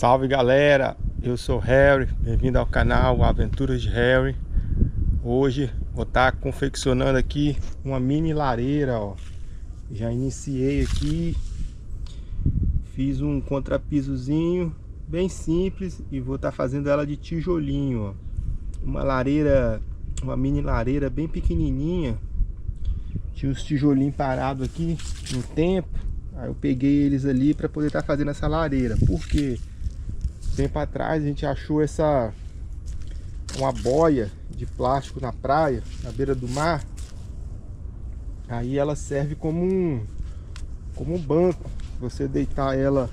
Salve galera, eu sou Harry, bem-vindo ao canal Aventuras de Harry. Hoje vou estar confeccionando aqui uma mini lareira, ó. Já iniciei aqui, fiz um contrapisozinho bem simples e vou estar fazendo ela de tijolinho, ó. Uma lareira, uma mini lareira bem pequenininha. Tinha os tijolinhos parados aqui no tempo, aí eu peguei eles ali para poder estar fazendo essa lareira. Porque tempo atrás a gente achou uma boia de plástico na praia, na beira do mar. Aí ela serve como um banco. Você deitar ela,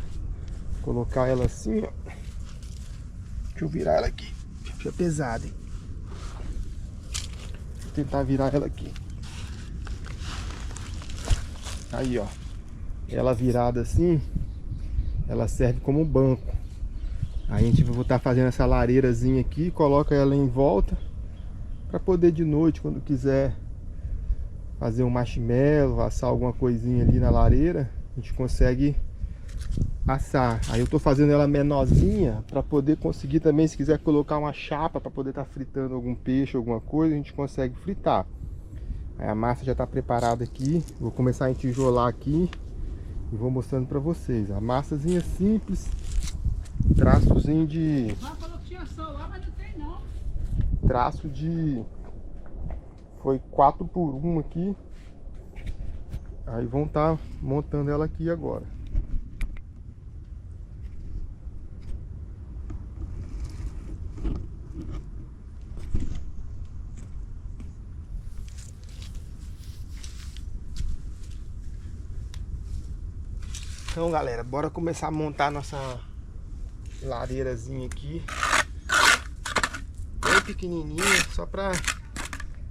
colocar ela assim, ó. Deixa eu virar ela aqui, fica pesada, hein? Vou tentar virar ela aqui. Aí, ó, ela virada assim, ela serve como banco. Aí a gente vai estar fazendo essa lareirazinha aqui, coloca ela em volta para poder de noite, quando quiser fazer um marshmallow, assar alguma coisinha ali na lareira, a gente consegue assar. Aí eu tô fazendo ela menorzinha para poder conseguir também, se quiser colocar uma chapa para poder estar fritando algum peixe, alguma coisa, a gente consegue fritar. Aí a massa já está preparada aqui, vou começar a entijolar aqui e vou mostrando para vocês. A massazinha simples, traçozinho de... falou que tinha sol lá, mas não tem não. Traço de... Foi 4x1 aqui. Aí vão estar montando ela aqui agora. Então galera, bora começar a montar nossa lareirazinha aqui, bem pequenininha, só pra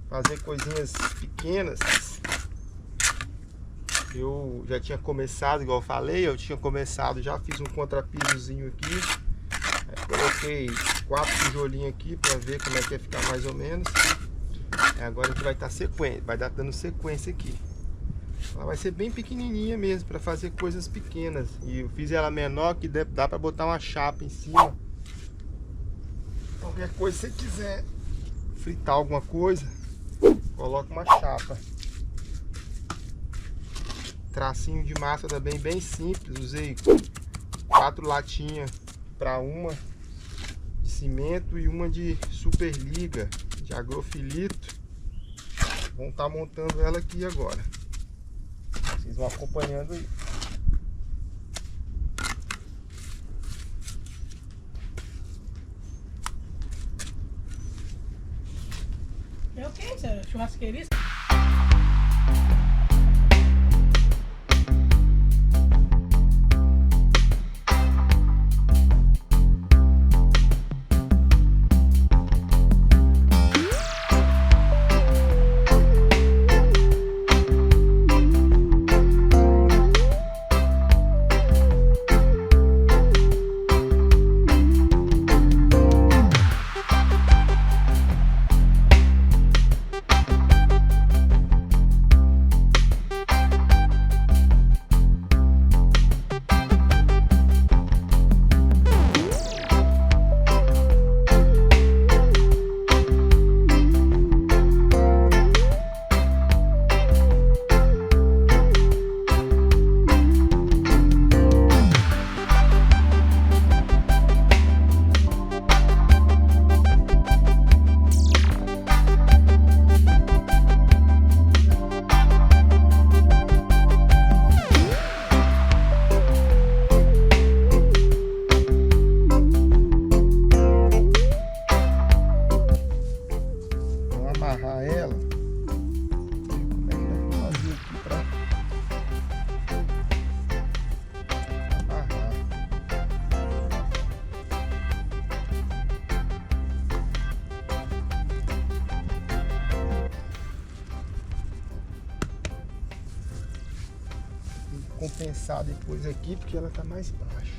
fazer coisinhas pequenas. Eu já tinha começado, igual eu falei, já fiz um contrapisozinho aqui. Aí coloquei 4 tijolinhos aqui pra ver como é que ia ficar mais ou menos. Agora a gente vai estar dando sequência aqui. Ela vai ser bem pequenininha mesmo, para fazer coisas pequenas. E eu fiz ela menor, que dá para botar uma chapa em cima. Qualquer coisa, se você quiser fritar alguma coisa, coloca uma chapa. Tracinho de massa também bem simples. Usei 4 latinhas para uma de cimento e uma de superliga, de agrofilito. Vamos estar montando ela aqui agora. Vocês vão acompanhando aí. É o que isso? Churrasqueira? Compensar depois aqui, porque ela tá mais baixa.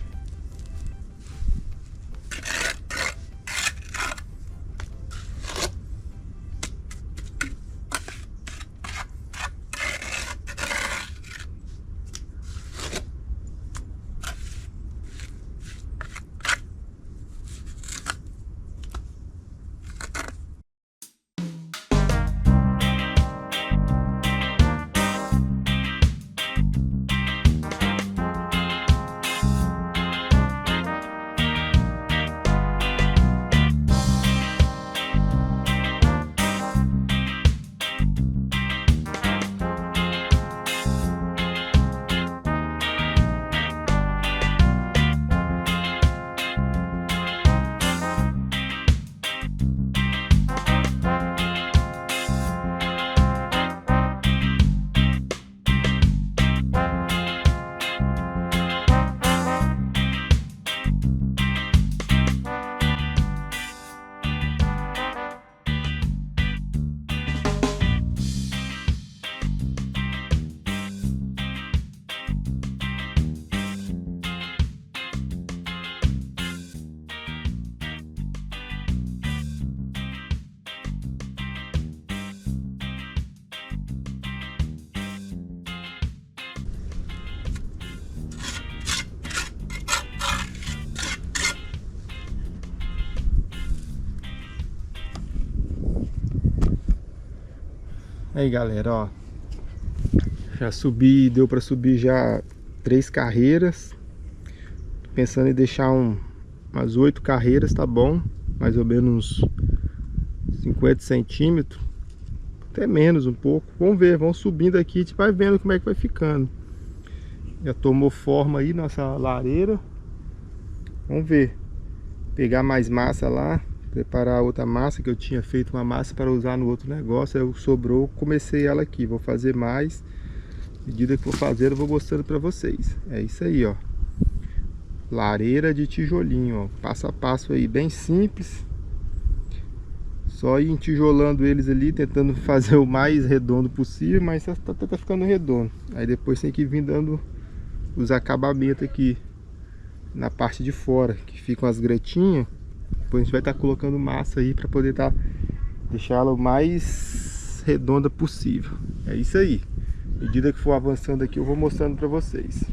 Aí galera, ó, já subi, deu pra subir já 3 carreiras. Tô pensando em deixar umas 8 carreiras, tá bom? Mais ou menos 50 centímetros, até menos um pouco. Vamos ver, vamos subindo aqui, a gente vai vendo como é que vai ficando. Já tomou forma aí nossa lareira. Vamos ver, pegar mais massa lá, preparar outra massa, que eu tinha feito uma massa para usar no outro negócio, aí sobrou, comecei ela aqui, vou fazer mais. À medida que for fazendo, eu vou mostrando para vocês. É isso aí, ó, lareira de tijolinho, ó, passo a passo aí, bem simples. Só ir entijolando eles ali, tentando fazer o mais redondo possível, mas tá ficando redondo. Aí depois tem que vir dando os acabamentos aqui na parte de fora, que ficam as gretinhas. Depois a gente vai estar colocando massa aí para poder deixar ela o mais redonda possível. É isso aí. À medida que for avançando aqui, eu vou mostrando para vocês.